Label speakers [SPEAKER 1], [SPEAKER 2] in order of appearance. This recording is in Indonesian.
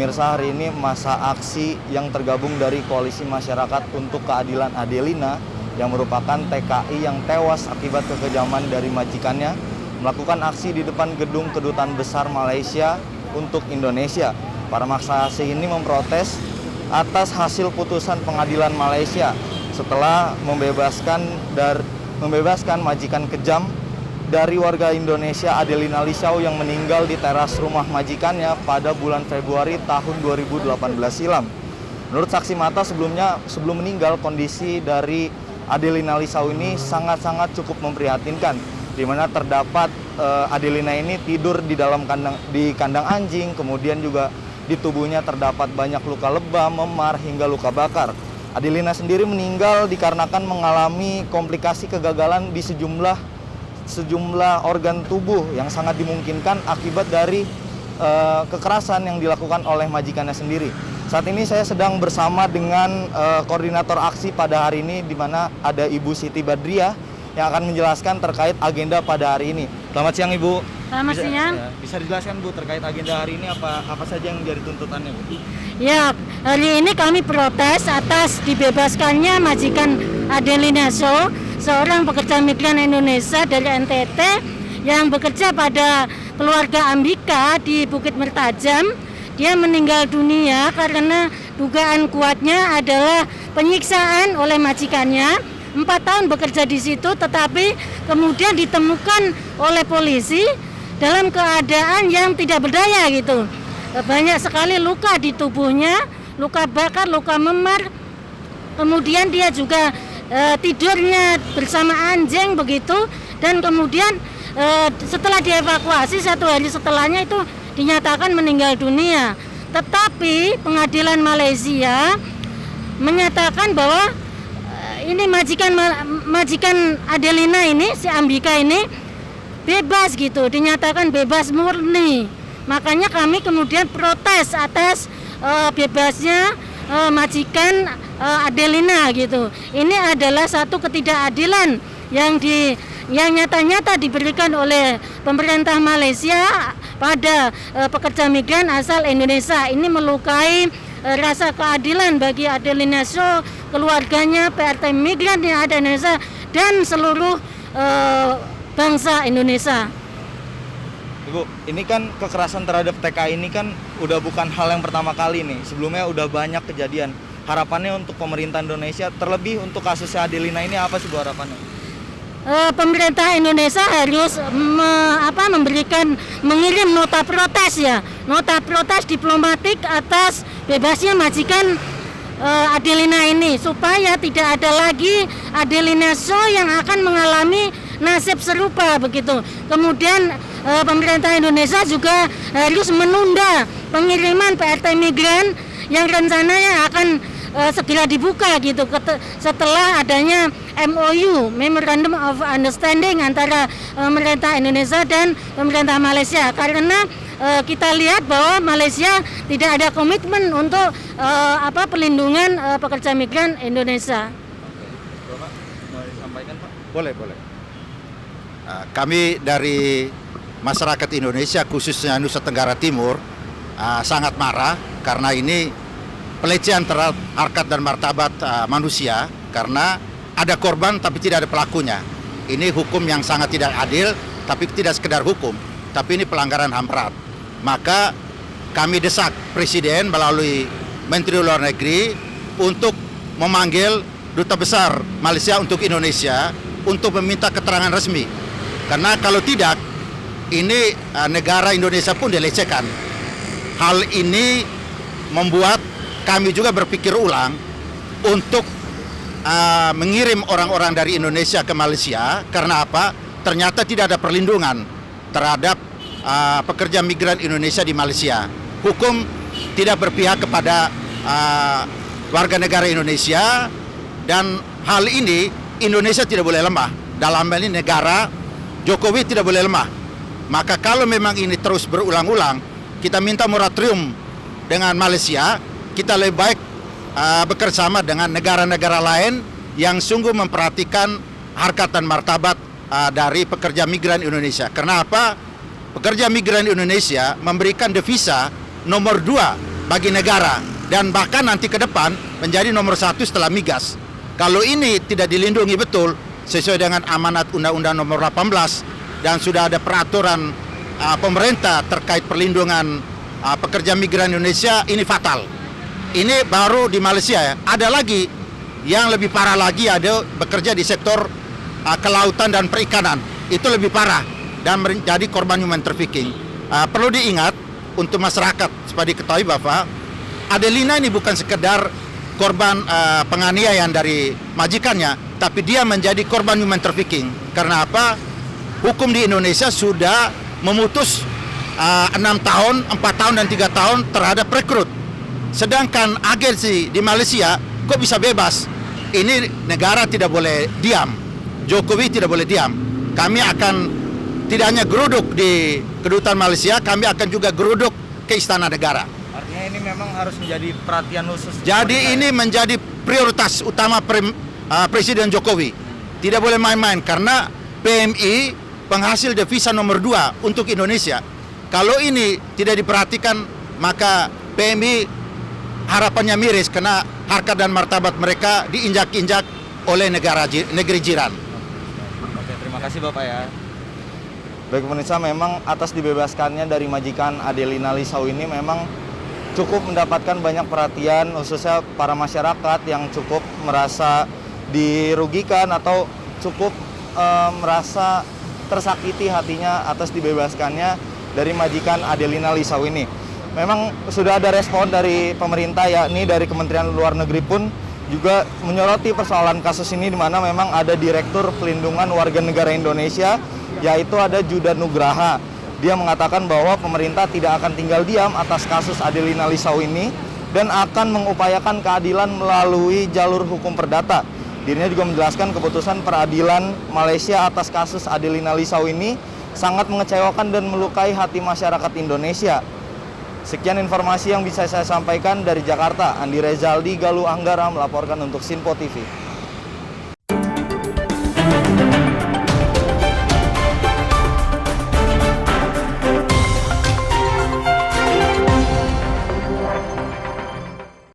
[SPEAKER 1] pemirsa, hari ini masa aksi yang tergabung dari Koalisi Masyarakat untuk Keadilan Adelina yang merupakan TKI yang tewas akibat kekejaman dari majikannya melakukan aksi di depan gedung Kedutaan Besar Malaysia untuk Indonesia. Para massa aksi ini memprotes atas hasil putusan pengadilan Malaysia setelah membebaskan majikan kejam dari warga Indonesia Adelina Lisau yang meninggal di teras rumah majikannya pada bulan Februari tahun 2018 silam. Menurut saksi mata sebelum meninggal, kondisi dari Adelina Lisau ini sangat-sangat cukup memprihatinkan, di mana terdapat Adelina ini tidur di dalam kandang anjing, kemudian juga di tubuhnya terdapat banyak luka lebam, memar hingga luka bakar. Adelina sendiri meninggal dikarenakan mengalami komplikasi kegagalan di sejumlah organ tubuh yang sangat dimungkinkan akibat dari kekerasan yang dilakukan oleh majikannya sendiri. Saat ini saya sedang bersama dengan koordinator aksi pada hari ini, di mana ada Ibu Siti Badriah yang akan menjelaskan terkait agenda pada hari ini. Selamat siang Ibu.
[SPEAKER 2] Selamat siang.
[SPEAKER 1] Bisa dijelaskan Bu terkait agenda hari ini apa saja yang menjadi tuntutannya Bu?
[SPEAKER 2] Ya, hari ini kami protes atas dibebaskannya majikan Adelina Lisau, seorang pekerja migran Indonesia dari NTT yang bekerja pada keluarga Ambika di Bukit Mertajam. Dia meninggal dunia karena dugaan kuatnya adalah penyiksaan oleh majikannya. 4 tahun bekerja di situ, tetapi kemudian ditemukan oleh polisi dalam keadaan yang tidak berdaya gitu. Banyak sekali luka di tubuhnya, luka bakar, luka memar. Kemudian dia juga tidurnya bersama anjing begitu, dan kemudian setelah dievakuasi 1 hari setelahnya itu dinyatakan meninggal dunia. Tetapi pengadilan Malaysia menyatakan bahwa ini majikan Adelina ini, si Ambika ini bebas gitu, dinyatakan bebas murni. Makanya kami kemudian protes atas bebasnya majikan Adelina gitu. Ini adalah satu ketidakadilan yang nyata-nyata diberikan oleh pemerintah Malaysia pada pekerja migran asal Indonesia. Ini melukai rasa keadilan bagi Adelina Lisau, keluarganya, PRT migran yang ada di Indonesia, dan seluruh bangsa Indonesia.
[SPEAKER 1] Ibu, ini kan kekerasan terhadap TKI ini kan udah bukan hal yang pertama kali nih. Sebelumnya udah banyak kejadian. Harapannya untuk pemerintah Indonesia, terlebih untuk kasus Adelina ini apa sih Bu harapannya?
[SPEAKER 2] Pemerintah Indonesia harus mengirim nota protes ya, nota protes diplomatik atas bebasnya majikan Adelina ini, supaya tidak ada lagi Adelina Lisau yang akan mengalami nasib serupa begitu. Kemudian pemerintah Indonesia juga harus menunda pengiriman PRT migran yang rencananya akan segera dibuka gitu setelah adanya MOU, Memorandum of Understanding, antara pemerintah Indonesia dan pemerintah Malaysia, karena kita lihat bahwa Malaysia tidak ada komitmen untuk pelindungan pekerja migran Indonesia.
[SPEAKER 1] Bapak mau disampaikan Pak? Boleh.
[SPEAKER 3] Kami dari masyarakat Indonesia, khususnya Nusa Tenggara Timur, sangat marah karena ini pelecehan terhadap harkat dan martabat manusia, karena ada korban tapi tidak ada pelakunya. Ini hukum yang sangat tidak adil, tapi tidak sekedar hukum, tapi ini pelanggaran HAM berat. Maka kami desak Presiden melalui Menteri Luar Negeri untuk memanggil Duta Besar Malaysia untuk Indonesia untuk meminta keterangan resmi. Karena kalau tidak, ini negara Indonesia pun dilecehkan. Hal ini membuat kami juga berpikir ulang untuk mengirim orang-orang dari Indonesia ke Malaysia. Karena apa? Ternyata tidak ada perlindungan terhadap pekerja migran Indonesia di Malaysia. Hukum tidak berpihak kepada warga negara Indonesia, dan hal ini Indonesia tidak boleh lemah. Dalam hal ini negara Jokowi tidak boleh lemah. Maka kalau memang ini terus berulang-ulang, kita minta moratorium dengan Malaysia. Kita lebih baik bekerjasama dengan negara-negara lain yang sungguh memperhatikan harkat dan martabat dari pekerja migran Indonesia. Karena apa? Pekerja migran Indonesia memberikan devisa nomor 2 bagi negara dan bahkan nanti ke depan menjadi nomor 1 setelah migas. Kalau ini tidak dilindungi betul sesuai dengan amanat Undang-Undang nomor 18 dan sudah ada peraturan pemerintah terkait perlindungan pekerja migran Indonesia, ini fatal. Ini baru di Malaysia ya. Ada lagi yang lebih parah lagi, ada bekerja di sektor kelautan dan perikanan. Itu lebih parah dan menjadi korban human trafficking. Perlu diingat untuk masyarakat supaya diketahui bahwa Adelina ini bukan sekedar korban penganiayaan dari majikannya, tapi dia menjadi korban human trafficking. Karena apa? Hukum di Indonesia sudah memutus 6 tahun, 4 tahun, dan 3 tahun terhadap rekrut. Sedangkan agensi di Malaysia kok bisa bebas? Ini negara tidak boleh diam. Jokowi tidak boleh diam. Kami akan tidak hanya geruduk di kedutaan Malaysia, kami akan juga geruduk ke Istana Negara.
[SPEAKER 1] Artinya ini memang harus menjadi perhatian khusus.
[SPEAKER 3] Jadi ini menjadi prioritas utama Presiden Jokowi. Tidak boleh main-main karena PMI penghasil devisa nomor 2 untuk Indonesia. Kalau ini tidak diperhatikan, maka PMI harapannya miris karena harkat dan martabat mereka diinjak-injak oleh negeri jiran.
[SPEAKER 1] Oke, terima kasih Bapak ya. Baik pemirsa, memang atas dibebaskannya dari majikan Adelina Lisau ini memang cukup mendapatkan banyak perhatian, khususnya para masyarakat yang cukup merasa dirugikan atau cukup merasa tersakiti hatinya atas dibebaskannya dari majikan Adelina Lisau ini. Memang sudah ada respon dari pemerintah, yakni dari Kementerian Luar Negeri pun juga menyoroti persoalan kasus ini, di mana memang ada Direktur Pelindungan Warga Negara Indonesia, yaitu ada Judan Nugraha. Dia mengatakan bahwa pemerintah tidak akan tinggal diam atas kasus Adelina Lisau ini dan akan mengupayakan keadilan melalui jalur hukum perdata. Dirinya juga menjelaskan keputusan peradilan Malaysia atas kasus Adelina Lisau ini sangat mengecewakan dan melukai hati masyarakat Indonesia. Sekian informasi yang bisa saya sampaikan dari Jakarta. Andi Rezaldi, Galuh Anggara melaporkan untuk Sinpo TV.